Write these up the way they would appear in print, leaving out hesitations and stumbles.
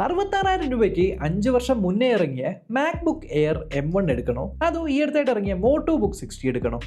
66,000 രൂപയ്ക്ക് 5 വർഷം മുന്നേ ഇറങ്ങിയ മാക്ബുക്ക് എയർ M1 എടുക്കണോ അതോ ഈ അടുത്തായിട്ട് ഇറങ്ങിയ മോട്ടോ ബുക്ക് 60 എടുക്കണോ?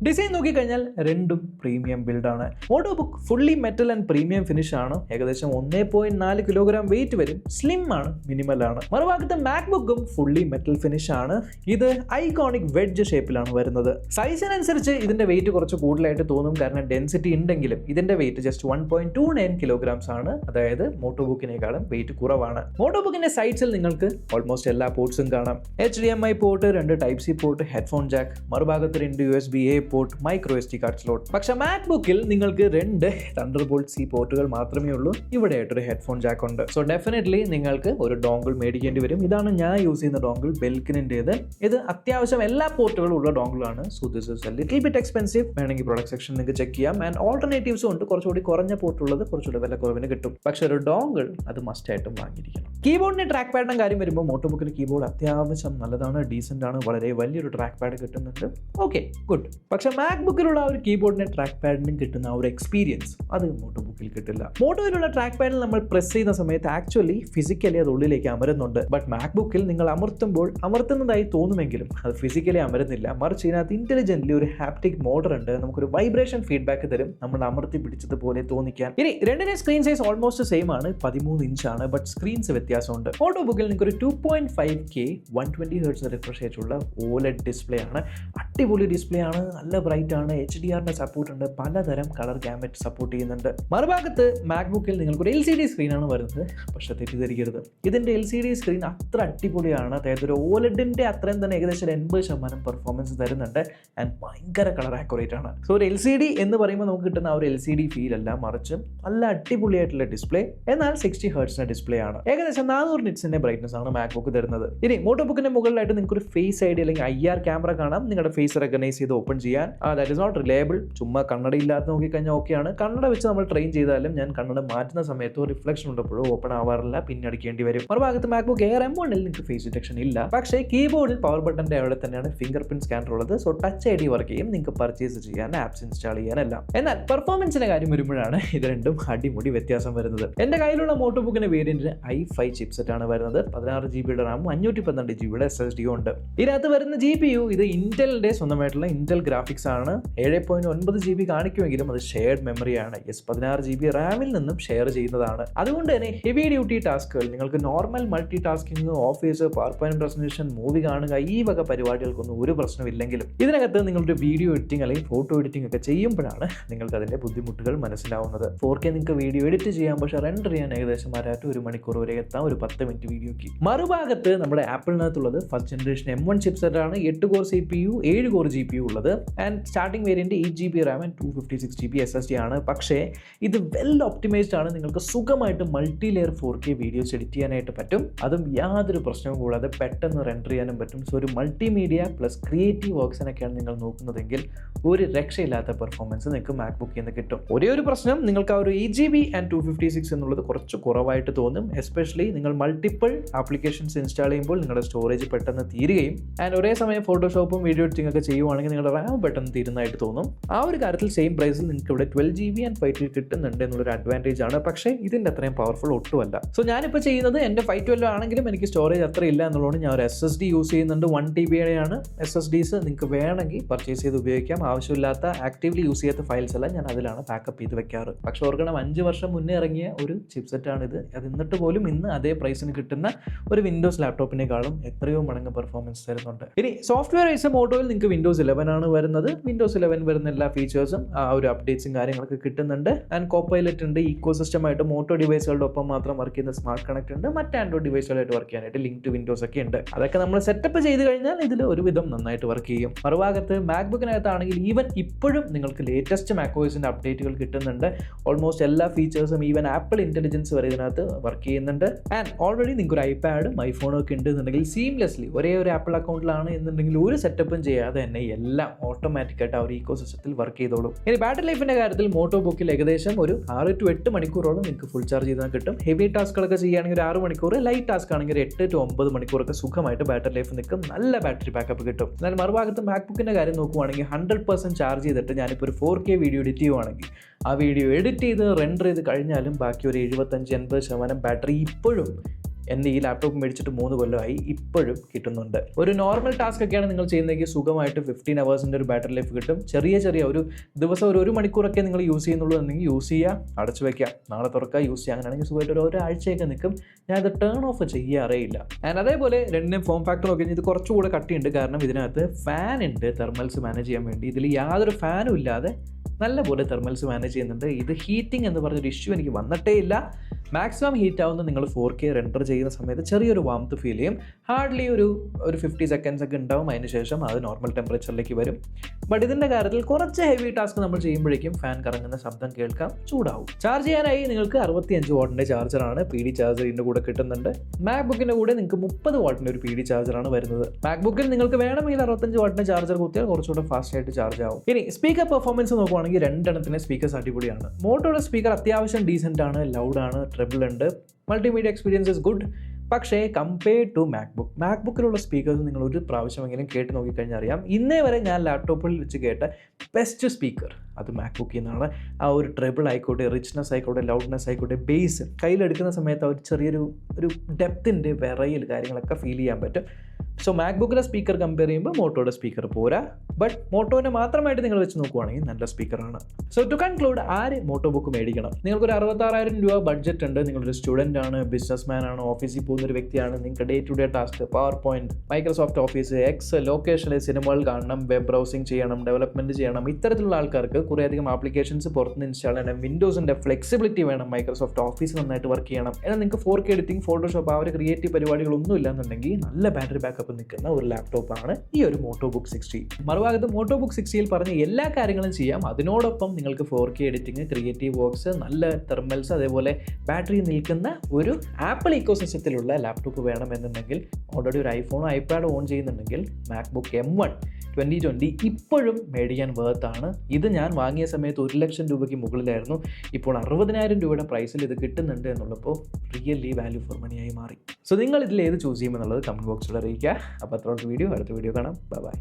ഡിസൈൻ നോക്കിക്കഴിഞ്ഞാൽ രണ്ടും പ്രീമിയം ബിൽഡാണ്. Moto book fully metal and premium finish ആണ്. ഏകദേശം 1.4 കിലോഗ്രാം വെയിറ്റ് വരും. സ്ലിം ആണ്, മിനിമൽ ആണ്. മറുഭാഗത്ത് മാക്ബുക്കും ഫുള്ളി മെറ്റൽ ഫിനിഷ് ആണ്. ഇത് ഐക്കോണിക് വെഡ്ജ് ഷേപ്പിലാണ് വരുന്നത്. സൈസിനനുസരിച്ച് ഇതിന്റെ വെയിറ്റ് കുറച്ച് കൂടുതലായിട്ട് തോന്നും, കാരണം ഡെൻസിറ്റി ഉണ്ടെങ്കിലും ഇതിന്റെ വെയിറ്റ് ജസ്റ്റ് 1.29 കിലോഗ്രാംസ് ആണ്. അതായത് മോട്ടോ ബുക്കിനേക്കാളും വെയിറ്റ് കുറവാണ്. മോട്ടോ ബുക്കിന്റെ സൈഡ്സിൽ നിങ്ങൾക്ക് ഓൾമോസ്റ്റ് എല്ലാ പോർട്സും കാണാം. HDMI port, 2 type C port, headphone Jack, മറുഭാഗത്ത് 2 USB-A port, micro SD card slot. പക്ഷെ മാക്ബുക്കിൽ നിങ്ങൾക്ക് 2 തണ്ടർബോൾട്ട് C പോർട്ടുകൾ മാത്രമേ ഉള്ളൂ. ഇവിടെ ആയിട്ടൊരു ഹെഡ്ഫോൺ ജാക്ക് ഉണ്ട്. സോ ഡെഫിനറ്റ്ലി നിങ്ങൾക്ക് ഒരു ഡോങ്കിൾ മേടിക്കേണ്ടി വരും. ഇതാണ് ഞാൻ യൂസ് ചെയ്യുന്ന ഡോങ്കിൾ, ബെൽക്കിനിൻ്റെത്. ഇത് അത്യാവശ്യം എല്ലാ പോർട്ടുകളും ഉള്ള ഡോങ്കിളാണ്. So this is a little bit expensive. വേണമെങ്കിൽ പ്രൊഡക്റ്റ് സെക്ഷൻ നിങ്ങൾക്ക് ചെക്ക് ചെയ്യാം. ആൻഡ് ഓൾട്ടർനേറ്റീവ്സും ഉണ്ട്. കുറച്ചുകൂടി കുറഞ്ഞ പോർട്ടുള്ളത് കുറച്ചുകൂടി വില കുറവിന് കിട്ടും. പക്ഷെ ഒരു ഡോങ്കിൾ അത് മസ്റ്റ് ആയിട്ടും വാങ്ങിയിരിക്കണം. കീബോർഡിന്റെ ട്രാക്ക് പാഡിന്റെ കാര്യം വരുമ്പോൾ മോട്ടോ ബുക്കിന്റെ കീബോർഡ് അത്യാവശ്യം നല്ലതാണ്, ഡീസന്റ് ആണ്. വളരെ വലിയൊരു ട്രാക്ക് പാഡ് കിട്ടുന്നുണ്ട്. Okay, good. പക്ഷെ മാക്ബുക്കിലുള്ള ആ ഒരു കീബോർഡിന്റെ ട്രാക്ക് പാഡിനും കിട്ടുന്ന ആ ഒരു എക്സ്പീരിയൻസ് അത് മോട്ടോ ബുക്കിൽ കിട്ടില്ല. മോട്ടോയിലുള്ള ട്രാക്ക് പാഡിൽ നമ്മൾ പ്രസ് ചെയ്യുന്ന സമയത്ത് ആക്ച്വലി ഫിസിക്കലി അത് ഉള്ളിലേക്ക് അമരുന്നുണ്ട്. ബട്ട് മാക്ബുക്കിൽ നിങ്ങൾ അമർത്തുമ്പോൾ അമർത്തുന്നതായി തോന്നുമെങ്കിലും അത് ഫിസിക്കലി അമരുന്നില്ല. മറിച്ച് ഇതിനകത്ത് ഇന്റലിജന്റ്ലി ഒരു ഹാപ്റ്റിക് മോട്ടർ ഉണ്ട്. നമുക്കൊരു വൈബ്രേഷൻ ഫീഡ്ബാക്ക് തരും, നമ്മൾ അമർത്തി പിടിച്ചതുപോലെ തോന്നിക്കാൻ. ഇനി രണ്ടിന്റെ സ്ക്രീൻ സൈസ് ഓൾമോസ്റ്റ് സെയിം ആണ്, 13 ഇഞ്ചാണ്. ബട്ട് സ്ക്രീൻസ് വ്യത്യാസമുണ്ട്. മോട്ടോ ബുക്കിൽ നിങ്ങൾക്ക് ഒരു 2.5K 120 Hz റിഫ്രഷ് റേറ്റുള്ള OLED ഡിസ്പ്ലേ ആണ്. അടിപൊളി ഡിസ്പ്ലേ ആണ്, നല്ല ബ്രൈറ്റ് ആണ്. HDR സപ്പോർട്ട് ഉണ്ട്, പലതരം കളർ ഗാമറ്റ് സപ്പോർട്ട് ചെയ്യുന്നുണ്ട്. മറുഭാഗത്ത് മാക്ബുക്കിൽ നിങ്ങൾക്ക് ഒരു LCD സ്ക്രീനാണ് വരുന്നത്. പക്ഷെ തെറ്റിദ്ധരിക്കരുത്, ഇതിന്റെ LCD സ്ക്രീൻ അത്ര അടിപൊളിയാണ്. അതായത് ഒരു OLEDന്റെ അത്രയും തന്നെ ഏകദേശം 80% പെർഫോമൻസ് തരുന്നുണ്ട്. ആൻഡ് ഭയങ്കര കളർ ആക്യുറേറ്റ് ആണ്. സോ ഒരു LCD എന്ന് പറയുമ്പോൾ നമുക്ക് കിട്ടുന്ന ആ ഒരു LCD ഫീൽ അല്ല, മറിച്ച് നല്ല അടിപൊളിയായിട്ടുള്ള ഡിസ്പ്ലേ. എന്നാൽ 60 Hz ഡിസ്പ്ലേ ആണ്. ഏകദേശം 400 നിറ്റ്സിന്റെ ബ്രൈറ്റ്നസ് ആണ് മാക്ബുക്ക് തരുന്നത്. ഇനി മോട്ടോ ബുക്കിന്റെ മുകളിലായിട്ട് നിങ്ങൾക്ക് ഒരു ഫേസ് ഐഡി അല്ലെങ്കിൽ IR ക്യാമറ കാണാം. നിങ്ങളുടെ ഫേസ് റെക്കഗ്നൈസ് ചെയ്ത് ഓപ്പൺ ചെയ്യാൻ. That is not reliable. ചുമ്മാ കണ്ണട ഇല്ലാതെ നോക്കിക്കഴിഞ്ഞാൽ ഓക്കെയാണ്. കണ്ണട വെച്ച് നമ്മൾ ട്രെയിൻ ചെയ്താലും ഞാൻ കണ്ണട മാറ്റുന്ന സമയത്തോ റിഫ്ലക്ഷൻ ഉള്ളപ്പോഴോ ഓപ്പൺ ആവാറില്ല, പിന്നെ അടിക്കേണ്ടി വരും. മറുഭാഗത്ത് മാക്ബുക്ക് എയർ M1 നിങ്ങൾക്ക് ഫേസ് ഡിറ്റക്ഷൻ ഇല്ല. പക്ഷേ കീബോർഡിൽ പവർ ബട്ടന്റെ അവിടെ തന്നെയാണ് ഫിംഗർ പ്രിന്റ് സ്കാനർ ഉള്ളത്. സോ ടച്ച് ID വർക്ക് ചെയ്യും, നിങ്ങൾക്ക് പർച്ചേസ് ചെയ്യാൻ, ആപ്സ് ഇൻസ്റ്റാൾ ചെയ്യാനെല്ലാം. എന്നാൽ പെർഫോമൻസിന്റെ കാര്യം വരുമ്പോഴാണ് ഇത് രണ്ടും അടിമുടി വ്യത്യാസം വരുന്നത്. എന്റെ കയ്യിലുള്ള മോട്ടോ ബുക്കിന്റെ വേരിയന്റിന് i5 ചിപ്സെറ്റ് ആണ് വരുന്നത്. 16GB റാമും 512GB SSD ഉണ്ട്. ഇതിനകത്ത് വരുന്ന GPU ഇത് ഇന്റലിന്റെ സ്വന്തമായിട്ടുള്ള ഇന്റൽ ഗ്രാഫിക്സ് ആണ്. 7.9GB കാണിക്കുമെങ്കിലും അത് ഷെയർഡ് മെമ്മറിയാണ്. 16GB റാമിൽ നിന്നും ഷെയർ ചെയ്യുന്നതാണ്. അതുകൊണ്ട് തന്നെ ഹെവി ഡ്യൂട്ടി ടാസ്കുകൾ, നിങ്ങൾക്ക് normal multi tasking, office, power point presentation, movie കാണുക, ഈ വക പരിപാടികൾക്കൊന്നും ഒരു പ്രശ്നമില്ലെങ്കിലും ഇതിനകത്ത് നിങ്ങളുടെ വീഡിയോ എഡിറ്റിംഗ് അല്ലെങ്കിൽ ഫോട്ടോ എഡിറ്റിംഗ് ഒക്കെ ചെയ്യുമ്പോഴാണ് നിങ്ങൾക്ക് അതിന്റെ ബുദ്ധിമുട്ടുകൾ മനസ്സിലാവുന്നത്. 4K നിങ്ങൾക്ക് വീഡിയോ എഡിറ്റ് ചെയ്യാം, പക്ഷേ റെൻഡർ ചെയ്യാൻ ഏകദേശം 1 മണിക്കൂർ വരെ എത്താം ഒരു 10 മിനിറ്റ് വീഡിയോക്ക്. മറുഭാഗത്ത് നമ്മുടെ ആപ്പിളിനകത്തുള്ളത് ഫസ്റ്റ് ജനറേഷൻ M1 ചിപ്സെറ്റ് ആണ്. 8 കോർ CPU, 7 കോർ GPU ഉള്ളത്. And starting variant 8GB Ram and 256GB SSD ആണ്. പക്ഷേ ഇത് വെൽ ഒപ്റ്റിമൈസ്ഡ് ആണ്. നിങ്ങൾക്ക് സുഖമായിട്ട് multi layer 4K videos edit ചെയ്യാനായിട്ട് പറ്റും. അതും യാതൊരു പ്രശ്നവും കൂടാതെ പെട്ടെന്ന് റെൻഡർ ചെയ്യാനും പറ്റും. സോ ഒരു മൾട്ടിമീഡിയ പ്ലസ് ക്രിയേറ്റീവ് വർക്ക്സിനൊക്കെയാണ് നിങ്ങൾ നോക്കുന്നതെങ്കിൽ ഒരു രക്ഷയില്ലാത്ത പെർഫോമൻസ് നിങ്ങൾക്ക് മാക്ബുക്കിൽ നിന്ന് കിട്ടും. ഒരേ ഒരു പ്രശ്നം, നിങ്ങൾക്ക് ആ ഒരു 8GB ആൻഡ് 256 എന്നുള്ളത് കുറച്ച് കുറവായിട്ട് തോന്നും. എസ്പെഷ്യലി നിങ്ങൾ മൾട്ടിപ്പിൾ ആപ്ലിക്കേഷൻസ് ഇൻസ്റ്റാൾ ചെയ്യുമ്പോൾ നിങ്ങളുടെ സ്റ്റോറേജ് പെട്ടെന്ന് തീരുകയും ആൻഡ് ഒരേ സമയം ഫോട്ടോഷോപ്പും വീഡിയോ എഡിറ്റിംഗ് ഒക്കെ ചെയ്യുവാണെങ്കിൽ നിങ്ങളുടെ റാം പെട്ടെന്ന് തീരുന്നതായിട്ട് തോന്നും. ആ ഒരു കാര്യത്തിൽ സെയിം പ്രൈസിൽ നിങ്ങൾക്ക് ഇവിടെ 12GB ആൻഡ് 512 കിട്ടുന്നുണ്ട് എന്നുള്ളൊരു അഡ്വാൻറ്റേജ് ആണ്. പക്ഷേ ഇതിൻ്റെ അത്രയും പവർഫുൾ ഒട്ടുമല്ല. സോ ഞാനിപ്പോൾ ചെയ്യുന്നത് എൻ്റെ 512 ആണെങ്കിലും എനിക്ക് സ്റ്റോറേജ് അത്ര ഇല്ല എന്നുള്ളതുകൊണ്ട് ഞാൻ ഒരു SSD യൂസ് ചെയ്യുന്നുണ്ട്. 1TB ആണ് SSDs. നിങ്ങൾക്ക് വേണമെങ്കിൽ പർച്ചേസ് ചെയ്ത് ഉപയോഗിക്കാം. ആവശ്യമില്ലാത്ത ആക്റ്റീവ്ലി യൂസ് ചെയ്യാത്ത ഫയൽസ് എല്ലാം ഞാൻ അതിലാണ് ബാക്കപ്പ് ചെയ്ത് വെക്കാറ്. പക്ഷെ ഓർക്കണം, 5 വർഷം മുന്നേ ഇറങ്ങിയ ഒരു ചിപ്സെറ്റ് ആണിത്. അത് എന്നിട്ട് പോലും ഇന്ന് അതേ പ്രൈസിന് കിട്ടുന്ന ഒരു വിൻഡോസ് ലാപ്ടോപ്പിനേക്കാളും എത്രയോ മടങ്ങ് പെർഫോമൻസ് തരുന്നുണ്ട്. ഇനി സോഫ്റ്റ്വെയർ വൈസ് മോട്ടോയിൽ നിങ്ങൾക്ക് വിൻഡോസ് 11 ആണ് വരുന്നത്. വിൻഡോസ് 11 വരുന്ന എല്ലാ ഫീച്ചേഴ്സും ആ ഒരു അപ്ഡേറ്റ്സും കാര്യങ്ങളൊക്കെ കിട്ടുന്നുണ്ട്. ആൻഡ് കോപ്പൈലറ്റ് ഉണ്ട്. ഈക്കോ സിസ്റ്റം ആയിട്ട് മോട്ടോ ഡിവൈസുകളുടെ ഒപ്പം മാത്രം വർക്ക് ചെയ്യുന്ന സ്മാർട്ട് കണക്ട് ഉണ്ട്. മറ്റ് ആൻഡ്രോയിഡ് ഡിവൈസുകളായിട്ട് വർക്ക് ചെയ്യാനായിട്ട് ലിങ്ക് ടു വിൻഡോസ് ഒക്കെ ഉണ്ട്. അതൊക്കെ നമ്മൾ സെറ്റപ്പ് ചെയ്ത് കഴിഞ്ഞാൽ ഇതിൽ ഒരുവിധം നന്നായിട്ട് വർക്ക് ചെയ്യും. മറുഭാഗത്ത് മാക്ബുക്കിനകത്താണെങ്കിൽ ഈവൻ ഇപ്പോഴും നിങ്ങൾക്ക് ലേറ്റസ്റ്റ് മാക്ഓഎസിന്റെ അപ്ഡേറ്റുകൾ കിട്ടുന്നുണ്ട്. ഓൾമോസ്റ്റ് എല്ലാ ഫീച്ചേഴ്സും ഈവൻ ആപ്പിൾ ഇന്റലിജൻസ് വരെ ഇതിനകത്ത് വർക്ക് ചെയ്യുന്നുണ്ട്. ആൻഡ് ഓൾറെഡി നിങ്ങൾക്ക് ഒരു ഐപാഡും ഐഫോണും ഒക്കെ ഉണ്ടെന്നുണ്ടെങ്കിൽ സീംലെസ്ലി ഒരേ ഒരു ആപ്പിൾ അക്കൗണ്ടിലാണ് എന്നുണ്ടെങ്കിൽ ഒരു സെറ്റപ്പും ചെയ്യാതെ തന്നെ എല്ലാം ഓട്ടോമാറ്റിക്കായിട്ട് ആ ഒരു ഈക്കോ സിസ്റ്റത്തിൽ വർക്ക് ചെയ്തോളും. ഇനി ബാറ്ററി ലൈഫിന്റെ കാര്യത്തിൽ മോട്ടോ ബുക്കിൽ ഏകദേശം ഒരു 6 to 8 മണിക്കൂറോളം നിങ്ങൾക്ക് ഫുൾ ചാർജ് ചെയ്താൽ കിട്ടും. ഹെവി ടാസ്കുകളൊക്കെ ചെയ്യുകയാണെങ്കിൽ ഒരു 6 മണിക്കൂർ, ലൈറ്റ് ടാസ്ക് ആണെങ്കിൽ 8 to 9 മണിക്കൂറൊക്കെ സുഖമായിട്ട് ബാറ്ററി ലൈഫ് നിൽക്കും. നല്ല ബാറ്ററി ബാക്കപ്പ് കിട്ടും. എന്നാൽ മറുഭാഗത്ത് മാക്ബുക്കിന്റെ കാര്യം നോക്കുവാണെങ്കിൽ 100% ചാർജ് ചെയ്തിട്ട് ഞാനിപ്പോൾ ഒരു 4K വീഡിയോ എഡിറ്റ് ചെയ്യുവാണെങ്കിൽ ആ വീഡിയോ എഡിറ്റ് ചെയ്ത് റെൻഡർ ചെയ്ത് കഴിഞ്ഞാലും ബാക്കി ഒരു 75-80% ബാറ്ററി ഇപ്പോഴും എൻ്റെ ഈ ലാപ്ടോപ്പ് മേടിച്ചിട്ട് 3 കൊല്ലമായി, ഇപ്പോഴും കിട്ടുന്നുണ്ട്. ഒരു നോർമൽ ടാസ്ക് ഒക്കെയാണ് നിങ്ങൾ ചെയ്യുന്നതെങ്കിൽ സുഖമായിട്ട് 15 അവേഴ്സിൻ്റെ ഒരു ബാറ്ററി ലൈഫ് കിട്ടും. ചെറിയ ഒരു ദിവസം ഒരു മണിക്കൂറൊക്കെ നിങ്ങൾ യൂസ് ചെയ്യുന്നുള്ളൂ എന്നെങ്കിൽ യൂസ് ചെയ്യുക, അടച്ചു വയ്ക്കുക, നാളെ തുറക്കുക, യൂസ് ചെയ്യുക. അങ്ങനെയാണെങ്കിൽ സുഖമായിട്ട് ഒരാഴ്ചയൊക്കെ നിൽക്കും. ഞാനത് ടേൺ ഓഫ് ചെയ്യാറേ ഇല്ല. ആൻഡ് അതേപോലെ രണ്ടിനും ഫോം ഫാക്ടർ നോക്കി ഇത് കുറച്ചുകൂടെ കട്ടിയുണ്ട്, കാരണം ഇതിനകത്ത് ഫാൻ ഉണ്ട് തെർമൽസ് മാനേജ് ചെയ്യാൻ വേണ്ടി. ഇതിൽ യാതൊരു ഫാനും ഇല്ലാതെ നല്ലപോലെ തെർമൽസ് മാനേജ് ചെയ്യുന്നുണ്ട്. ഇത് ഹീറ്റിംഗ് എന്ന് പറഞ്ഞൊരു ഇഷ്യൂ എനിക്ക് വന്നിട്ടേ ഇല്ല. മാക്സിമം ഹീറ്റ് ആവുന്ന നിങ്ങൾ 4K റെൻഡർ ചെയ്യുന്ന സമയത്ത് ചെറിയൊരു വാംത്ത് ഫീൽ ചെയ്യും. ഹാർഡ്ലി ഒരു 50 സെക്കൻഡ്സ് ഒക്കെ ഉണ്ടാവും, അതിന് ശേഷം അത് നോർമൽ ടെമ്പറേച്ചറിലേക്ക് വരും. ബട്ട് ഇതിൻ്റെ കാര്യത്തിൽ കുറച്ച് ഹെവി ടാസ്ക് നമ്മൾ ചെയ്യുമ്പോഴേക്കും ഫാൻ കറങ്ങുന്ന ശബ്ദം കേൾക്കാം, ചൂടാവും. ചാർജ് ചെയ്യാനായി നിങ്ങൾക്ക് 65 വാട്ടിൻ്റെ ചാർജറാണ് PD ചാർജർ ഇതിൻ്റെ കൂടെ കിട്ടുന്നുണ്ട്. മാക്ബുക്കിൻ്റെ കൂടെ നിങ്ങൾക്ക് 30 വാട്ടിൻ്റെ ഒരു PD ചാർജറാണ് വരുന്നത്. മാക്ബുക്കിൽ നിങ്ങൾക്ക് വേണമെങ്കിൽ 65 വാട്ടിൻ്റെ ചാർജർ കുത്തിയാൽ കുറച്ചുകൂടെ ഫാസ്റ്റ് ആയിട്ട് ചാർജ് ആവും. ഇനി സ്പീക്കർ പെർഫോമൻസ് നോക്കുവാണെങ്കിൽ രണ്ടെണ്ണത്തിന് സ്പീക്കേഴ്സ് അടിപൊളിയാണ്. മോട്ടോയുടെ സ്പീക്കർ അത്യാവശ്യം ഡീസൻ്റ് ആണ്, ലൗഡാണ്, ട്രിബിൾ ഉണ്ട്, മൾട്ടിമീഡിയ എക്സ്പീരിയൻസ് ഇസ് ഗുഡ്. പക്ഷേ കമ്പയർഡ് ടു മാക്ബുക്കിലുള്ള സ്പീക്കേഴ്സ് നിങ്ങൾ ഒരു പ്രാവശ്യമെങ്കിലും കേട്ട് നോക്കിക്കഴിഞ്ഞാൽ അറിയാം. ഇന്നേ വരെ ഞാൻ ലാപ്ടോപ്പിൽ വെച്ച് കേട്ട ബെസ്റ്റ് സ്പീക്കർ അത് മാക്ബുക്കിൽ നിന്നാണ്. ആ ഒരു ട്രിബിൾ ആയിക്കോട്ടെ, റിച്ച്നെസ് ആയിക്കോട്ടെ, ലൗഡ്നെസ് ആയിക്കോട്ടെ, ബേസ് കയ്യിലെടുക്കുന്ന സമയത്ത് ആ ഒരു ചെറിയൊരു ഡെപ്തിൻ്റെ വിറയിൽ കാര്യങ്ങളൊക്കെ ഫീൽ ചെയ്യാൻ പറ്റും. സോ മാക്ബുക്കിലെ സ്പീക്കർ കമ്പയർ ചെയ്യുമ്പോൾ മോട്ടോയുടെ സ്പീക്കർ പോരാ. ബട്ട് മോട്ടോനെ മാത്രമായിട്ട് നിങ്ങൾ വെച്ച് നോക്കുവാണെങ്കിൽ നല്ല സ്പീക്കറാണ്. സോ ടു കൺക്ലൂഡ്, ആര് മോട്ടോ ബുക്ക് മേടിക്കണം? നിങ്ങൾക്കൊരു 66,000 രൂപ ബഡ്ജറ്റ് ഉണ്ട്, നിങ്ങളൊരു സ്റ്റുഡൻ്റ് ആണ്, ബിസിനസ് മാൻ ആണ്, ഓഫീസിൽ പോകുന്നൊരു വ്യക്തിയാണ്, നിങ്ങൾക്ക് day to day task PowerPoint, Microsoft Office, എക്സ്, ലൊക്കേഷനിൽ സിനിമകൾ കാണണം, വെബ് ബ്രൗസിംഗ് ചെയ്യണം, ഡെവലപ്മെൻറ്റ് ചെയ്യണം. ഇത്തരത്തിലുള്ള ആൾക്കാർക്ക് കുറേയധികം ആപ്ലിക്കേഷൻസ് പുറത്തുനിന്ന് ഇൻസ്റ്റാൾ ചെയ്യണം, വിൻഡോസിൻ്റെ ഫ്ലെക്സിബിലിറ്റി വേണം, മൈക്രോസോഫ്റ്റ് ഓഫീസ് നന്നായിട്ട് വർക്ക് ചെയ്യണം, എന്നാൽ നിങ്ങൾക്ക് 4K എഡിറ്റിംഗ്, ഫോട്ടോഷോപ്പ്, ആ ഒരു ക്രിയേറ്റീവ് പരിപാടികളൊന്നും ഇല്ലാന്നുണ്ടെങ്കിൽ നല്ല ബാറ്ററി ബാക്കപ്പ് നിൽക്കുന്ന ഒരു ലാപ്ടോപ്പാണ് ഈ ഒരു മോട്ടോ ബുക്ക് 60. മറുഭാഗത്ത് മോട്ടോ ബുക്ക് 60ൽ പറഞ്ഞ എല്ലാ കാര്യങ്ങളും ചെയ്യാം. അതിനോടൊപ്പം നിങ്ങൾക്ക് 4K എഡിറ്റിംഗ്, ക്രിയേറ്റീവ് വർക്ക്സ്, നല്ല തെർമൽസ്, അതേപോലെ ബാറ്ററി നിൽക്കുന്ന ഒരു ആപ്പിൾ ഇക്കോസിസ്റ്റത്തിലുള്ള ലാപ്ടോപ്പ് വേണമെന്നുണ്ടെങ്കിൽ ഓൾറെഡി ഒരു ഐഫോണോ ഐപാഡോ ഓൺ ചെയ്യുന്നുണ്ടെങ്കിൽ മാക്ബുക്ക് M1 2020 ഇപ്പോഴും മേടിക്കാൻ വേർത്താണ്. ഇത് ഞാൻ വാങ്ങിയ സമയത്ത് 1 ലക്ഷം രൂപയ്ക്ക് മുകളിലായിരുന്നു. ഇപ്പോൾ 60,000 രൂപയുടെ പ്രൈസിൽ ഇത് കിട്ടുന്നുണ്ട് എന്നുള്ളപ്പോൾ റിയലി വാല്യൂ ഫോർ മണിയായി മാറി. സോ നിങ്ങൾ ഇതിൽ ഏത് ചൂസ് ചെയ്യുമെന്നുള്ളത് കമൻറ്റ് ബോക്സിൽ അറിയിക്കുക. അപ്പോൾ അത്രയുള്ള അടുത്ത വീഡിയോ കാണാം. ബൈ.